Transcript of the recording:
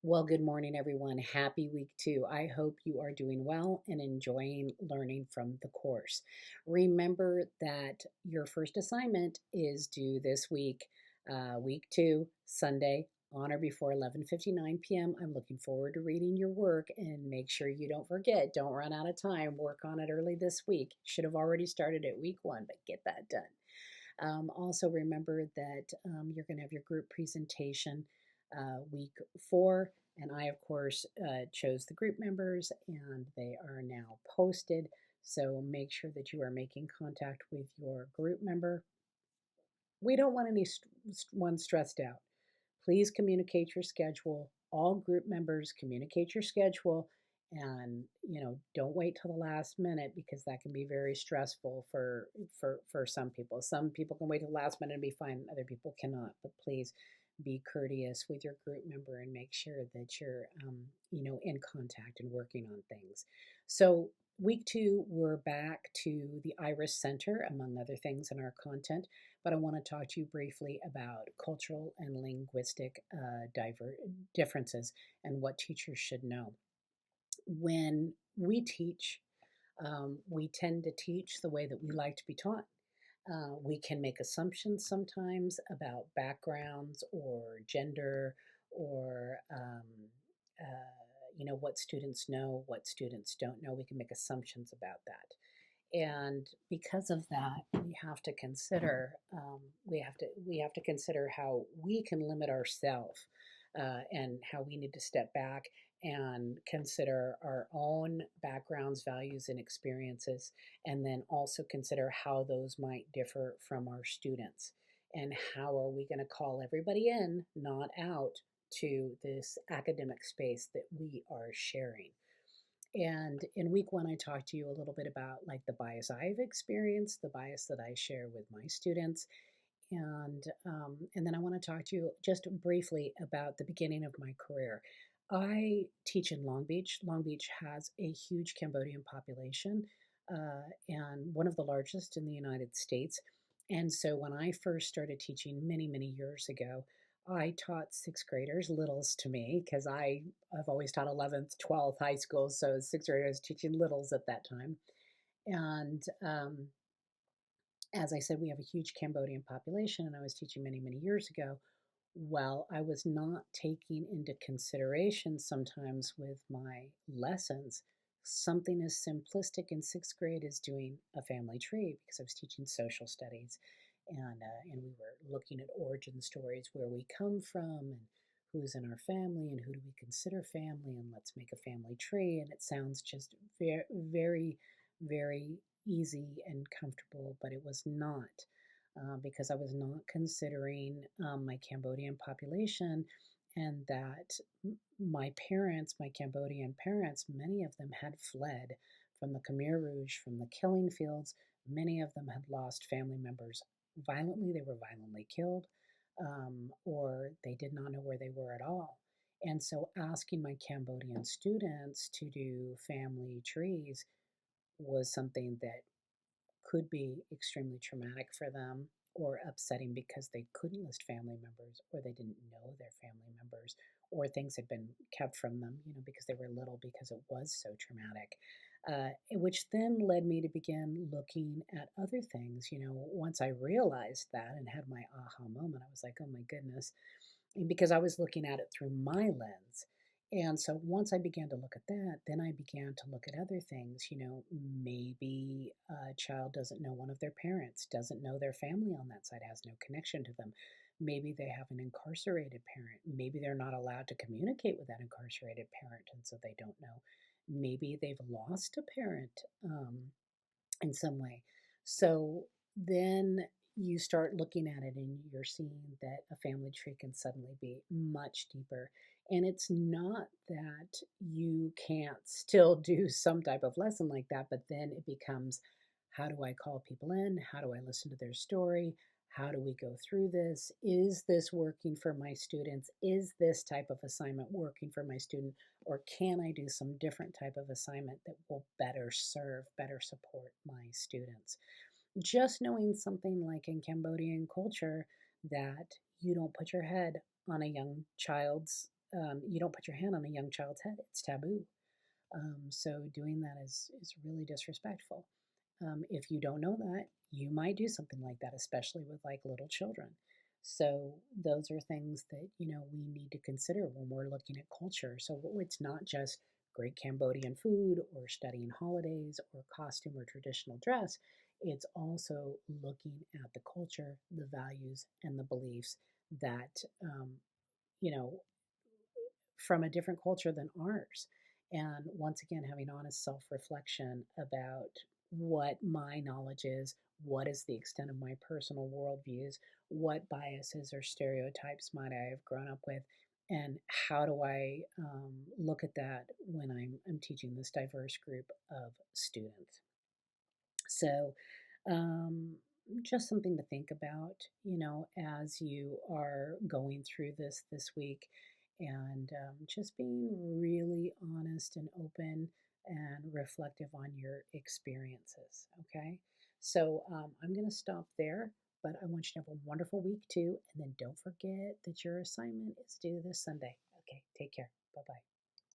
Well, good morning, everyone. Happy week two. I hope you are doing well and enjoying learning from the course. Remember that your first assignment is due this week, week two, Sunday, on or before 11:59 p.m. I'm looking forward to reading your work and make sure you don't forget. Don't run out of time. Work on it early this week. Should have already started at week one, but get that done. Also, remember that you're going to have your group presentation week four. And I, of course, chose the group members and they are now posted. So make sure that you are making contact with your group member. We don't want anyone stressed out. Please communicate your schedule. All group members communicate your schedule and don't wait till the last minute because that can be very stressful for some people. Some people can wait till the last minute and be fine, other people cannot. But please be courteous with your group member and make sure that you're in contact and working on things. So week two, we're back to the Iris Center, among other things in our content, but I want to talk to you briefly about cultural and linguistic differences and what teachers should know. When we teach, we tend to teach the way that we like to be taught. We can make assumptions sometimes about backgrounds or gender or what students know, what students don't know. We can make assumptions about that. And because of that, we have to consider how we can limit ourselves and how we need to step back and consider our own backgrounds, values, and experiences, and then also consider how those might differ from our students. And how are we going to call everybody in, not out, to this academic space that we are sharing? And in week one, I talked to you a little bit about like the bias I've experienced, the bias that I share with my students, and then I want to talk to you just briefly about the beginning of my career. I teach in Long Beach. Long Beach has a huge Cambodian population and one of the largest in the United States. And so when I first started teaching many years ago, I taught sixth graders, littles to me, because I've always taught 11th, 12th high school, so sixth graders teaching littles at that time. And as I said, we have a huge Cambodian population, and I was teaching many years ago. Well, I was not taking into consideration sometimes with my lessons something as simplistic in sixth grade as doing a family tree because I was teaching social studies, and we were looking at origin stories, where we come from, and who's in our family, and who do we consider family, and let's make a family tree. And it sounds just very easy and comfortable, but it was not because I was not considering my Cambodian population, and that my parents, my Cambodian parents, many of them had fled from the Khmer Rouge, from the killing fields. Many of them had lost family members violently. They were violently killed, or they did not know where they were at all. And so asking my Cambodian students to do family trees was something that could be extremely traumatic for them or upsetting because they couldn't list family members, or they didn't know their family members, or things had been kept from them, because they were little, because it was so traumatic. Which then led me to begin looking at other things. Once I realized that and had my aha moment, I was like, oh my goodness, because I was looking at it through my lens. And so once I began to look at that, then I began to look at other things. Maybe a child doesn't know one of their parents, doesn't know their family on that side, has no connection to them. Maybe they have an incarcerated parent. Maybe they're not allowed to communicate with that incarcerated parent, and so they don't know. Maybe they've lost a parent in some way. So then you start looking at it and you're seeing that a family tree can suddenly be much deeper. And it's not that you can't still do some type of lesson like that, but then it becomes, how do I call people in? How do I listen to their story? How do we go through this? Is this working for my students? Is this type of assignment working for my student? Or can I do some different type of assignment that will better serve, better support my students? Just knowing something like in Cambodian culture that you don't put your head on a young child's you don't put your hand on a young child's head. It's taboo. So doing that is really disrespectful. If you don't know that, you might do something like that, especially with like little children. So those are things that we need to consider when we're looking at culture. So it's not just great Cambodian food or studying holidays or costume or traditional dress. It's also looking at the culture, the values, and the beliefs that you know from a different culture than ours. And once again, having honest self reflection about what my knowledge is, what is the extent of my personal worldviews, what biases or stereotypes might I have grown up with, and how do I look at that when I'm teaching this diverse group of students. So, um, just something to think about, as you are going through this week, and just being really honest and open and reflective on your experiences. Okay, so I'm going to stop there, but I want you to have a wonderful week too, and then don't forget that your assignment is due this Sunday. Okay, take care. Bye bye.